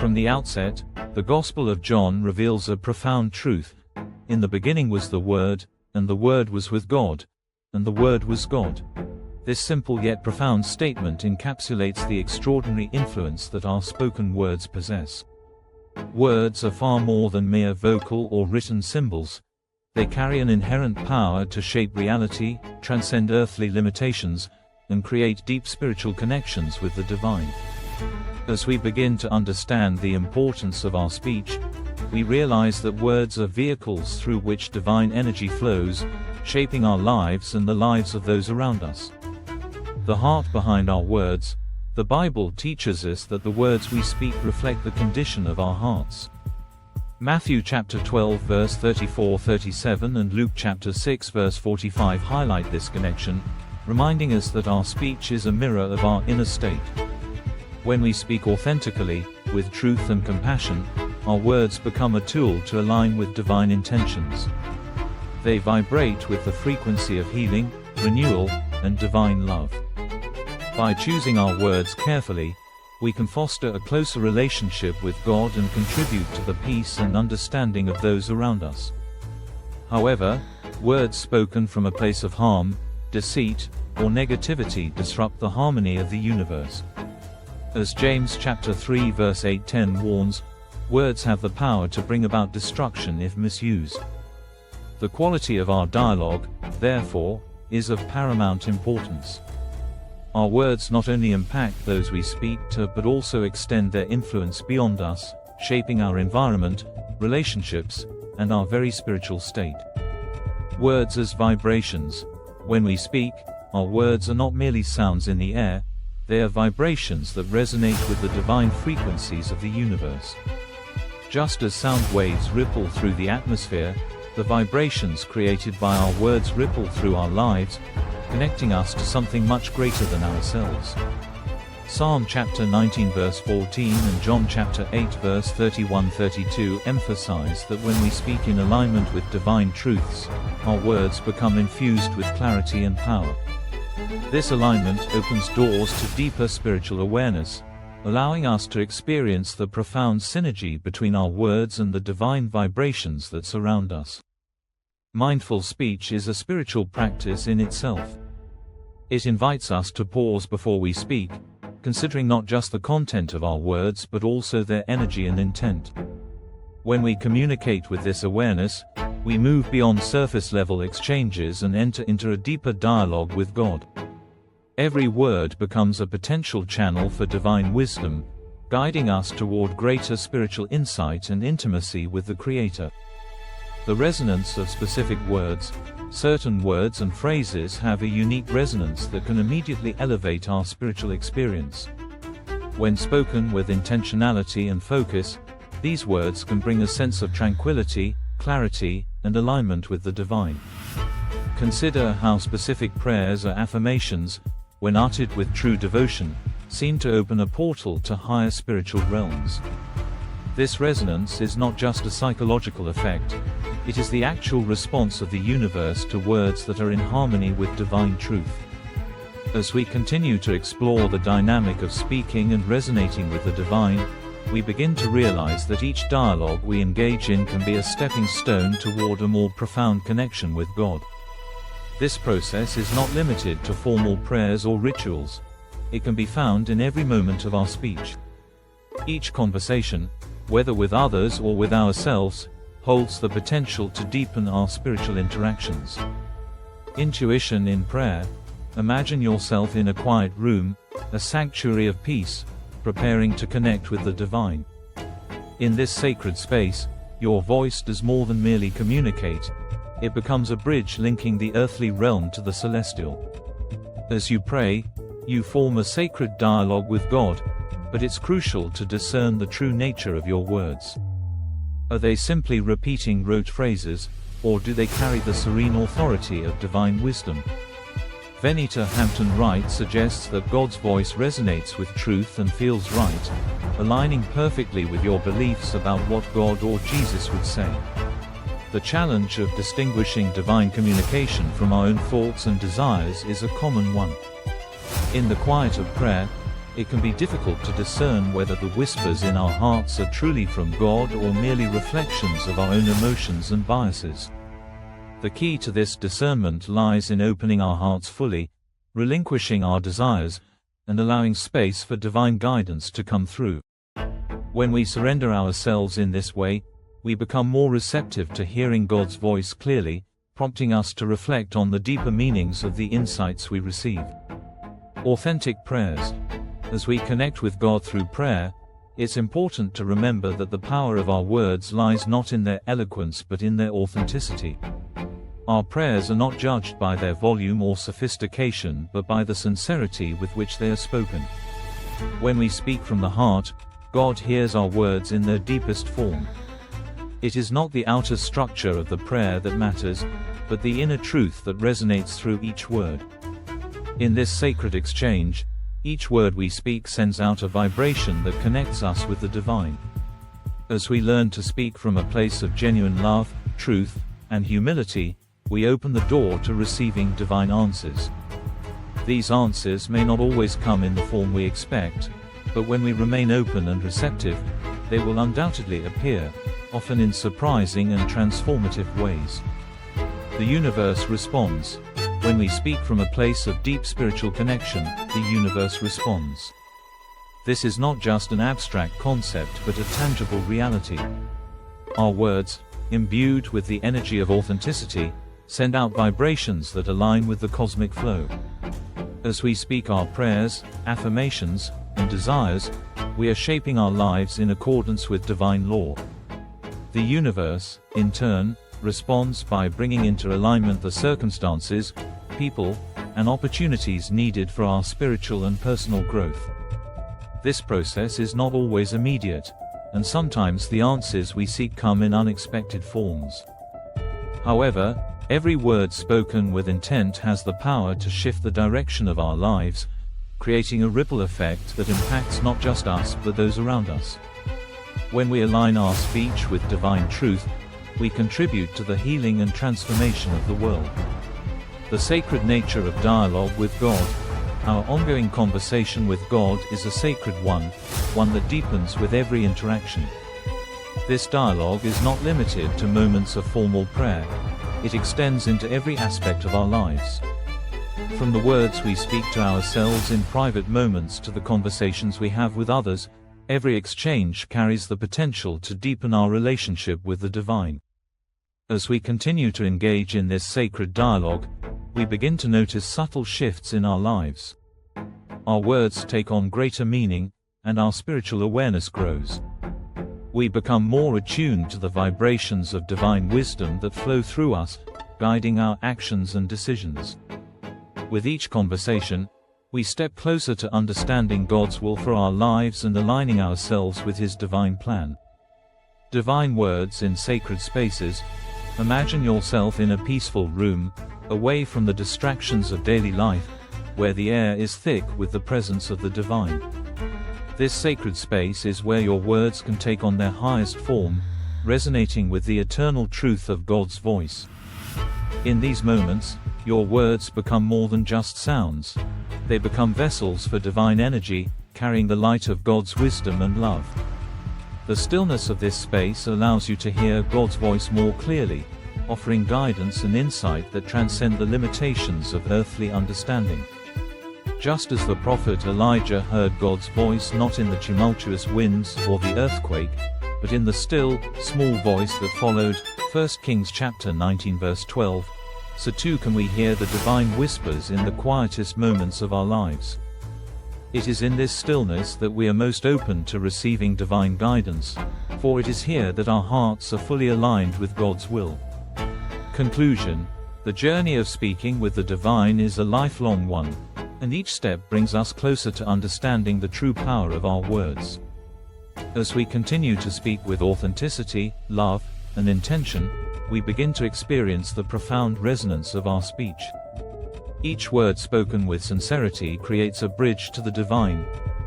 From the outset, the Gospel of John reveals a profound truth. In the beginning was the Word, and the Word was with God, and the Word was God. This simple yet profound statement encapsulates the extraordinary influence that our spoken words possess. Words are far more than mere vocal or written symbols. They carry an inherent power to shape reality, transcend earthly limitations, and create deep spiritual connections with the divine. As we begin to understand the importance of our speech, we realize that words are vehicles through which divine energy flows, shaping our lives and the lives of those around us. The heart behind our words, the Bible teaches us that the words we speak reflect the condition of our hearts. Matthew chapter 12 verse 34-37 and Luke chapter 6 verse 45 highlight this connection, reminding us that our speech is a mirror of our inner state. When we speak authentically, with truth and compassion, our words become a tool to align with divine intentions. They vibrate with the frequency of healing, renewal, and divine love. By choosing our words carefully, we can foster a closer relationship with God and contribute to the peace and understanding of those around us. However, words spoken from a place of harm, deceit, or negativity disrupt the harmony of the universe. As James chapter 3 verse 8-10 warns, words have the power to bring about destruction if misused. The quality of our dialogue, therefore, is of paramount importance. Our words not only impact those we speak to but also extend their influence beyond us, shaping our environment, relationships, and our very spiritual state. Words as vibrations. When we speak, our words are not merely sounds in the air, they are vibrations that resonate with the divine frequencies of the universe. Just as sound waves ripple through the atmosphere, the vibrations created by our words ripple through our lives, connecting us to something much greater than ourselves. Psalm chapter 19 verse 14 and John chapter 8 verse 31-32 emphasize that when we speak in alignment with divine truths, our words become infused with clarity and power. This alignment opens doors to deeper spiritual awareness, allowing us to experience the profound synergy between our words and the divine vibrations that surround us. Mindful speech is a spiritual practice in itself. It invites us to pause before we speak, considering not just the content of our words but also their energy and intent. When we communicate with this awareness, we move beyond surface-level exchanges and enter into a deeper dialogue with God. Every word becomes a potential channel for divine wisdom, guiding us toward greater spiritual insight and intimacy with the Creator. The resonance of specific words. Certain words and phrases have a unique resonance that can immediately elevate our spiritual experience. When spoken with intentionality and focus, these words can bring a sense of tranquility, clarity, and alignment with the divine. Consider how specific prayers or affirmations, when uttered with true devotion, seem to open a portal to higher spiritual realms. This resonance is not just a psychological effect, it is the actual response of the universe to words that are in harmony with divine truth. As we continue to explore the dynamic of speaking and resonating with the divine, we begin to realize that each dialogue we engage in can be a stepping stone toward a more profound connection with God. This process is not limited to formal prayers or rituals. It can be found in every moment of our speech. Each conversation, whether with others or with ourselves, holds the potential to deepen our spiritual interactions. Intuition in prayer. Imagine yourself in a quiet room, a sanctuary of peace, preparing to connect with the divine. In this sacred space, your voice does more than merely communicate, it becomes a bridge linking the earthly realm to the celestial. As you pray, you form a sacred dialogue with God, but it's crucial to discern the true nature of your words. Are they simply repeating rote phrases, or do they carry the serene authority of divine wisdom? Venita Hampton Wright suggests that God's voice resonates with truth and feels right, aligning perfectly with your beliefs about what God or Jesus would say. The challenge of distinguishing divine communication from our own thoughts and desires is a common one. In the quiet of prayer, it can be difficult to discern whether the whispers in our hearts are truly from God or merely reflections of our own emotions and biases. The key to this discernment lies in opening our hearts fully, relinquishing our desires, and allowing space for divine guidance to come through. When we surrender ourselves in this way, we become more receptive to hearing God's voice clearly, prompting us to reflect on the deeper meanings of the insights we receive. Authentic prayers. As we connect with God through prayer, it's important to remember that the power of our words lies not in their eloquence but in their authenticity. Our prayers are not judged by their volume or sophistication but by the sincerity with which they are spoken. When we speak from the heart, God hears our words in their deepest form. It is not the outer structure of the prayer that matters, but the inner truth that resonates through each word. In this sacred exchange, each word we speak sends out a vibration that connects us with the divine. As we learn to speak from a place of genuine love, truth, and humility, we open the door to receiving divine answers. These answers may not always come in the form we expect, but when we remain open and receptive, they will undoubtedly appear, often in surprising and transformative ways. The universe responds. When we speak from a place of deep spiritual connection, the universe responds. This is not just an abstract concept but a tangible reality. Our words, imbued with the energy of authenticity, send out vibrations that align with the cosmic flow. As we speak our prayers, affirmations, and desires, we are shaping our lives in accordance with divine law. The universe, in turn, responds by bringing into alignment the circumstances, people, and opportunities needed for our spiritual and personal growth. This process is not always immediate, and sometimes the answers we seek come in unexpected forms. However, every word spoken with intent has the power to shift the direction of our lives, creating a ripple effect that impacts not just us but those around us. When we align our speech with divine truth, we contribute to the healing and transformation of the world. The sacred nature of dialogue with God. Our ongoing conversation with God is a sacred one that deepens with every interaction. This dialogue is not limited to moments of formal prayer. It extends into every aspect of our lives. From the words we speak to ourselves in private moments to the conversations we have with others, every exchange carries the potential to deepen our relationship with the divine. As we continue to engage in this sacred dialogue, we begin to notice subtle shifts in our lives. Our words take on greater meaning, and our spiritual awareness grows. We become more attuned to the vibrations of divine wisdom that flow through us, guiding our actions and decisions. With each conversation, we step closer to understanding God's will for our lives and aligning ourselves with His divine plan. Divine words in sacred spaces. Imagine yourself in a peaceful room, away from the distractions of daily life, where the air is thick with the presence of the divine. This sacred space is where your words can take on their highest form, resonating with the eternal truth of God's voice. In these moments, your words become more than just sounds. They become vessels for divine energy, carrying the light of God's wisdom and love. The stillness of this space allows you to hear God's voice more clearly, offering guidance and insight that transcend the limitations of earthly understanding. Just as the prophet Elijah heard God's voice not in the tumultuous winds or the earthquake, but in the still, small voice that followed, 1 Kings chapter 19 verse 12, so too can we hear the divine whispers in the quietest moments of our lives. It is in this stillness that we are most open to receiving divine guidance, for it is here that our hearts are fully aligned with God's will. Conclusion: the journey of speaking with the divine is a lifelong one, and each step brings us closer to understanding the true power of our words. As we continue to speak with authenticity, love, and intention, we begin to experience the profound resonance of our speech. Each word spoken with sincerity creates a bridge to the divine,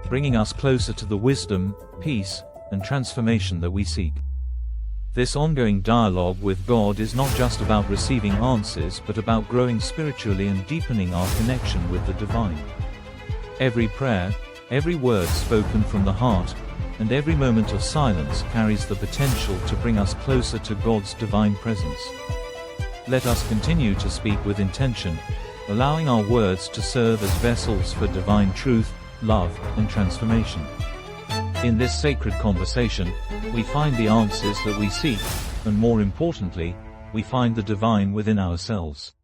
bringing us closer to the wisdom, peace, and transformation that we seek. This ongoing dialogue with God is not just about receiving answers but about growing spiritually and deepening our connection with the divine. Every prayer, Every word spoken from the heart, and every moment of silence carries the potential to bring us closer to God's divine presence. Let us continue to speak with intention, allowing our words to serve as vessels for divine truth, love, and transformation. In this sacred conversation, we find the answers that we seek, and more importantly, we find the divine within ourselves.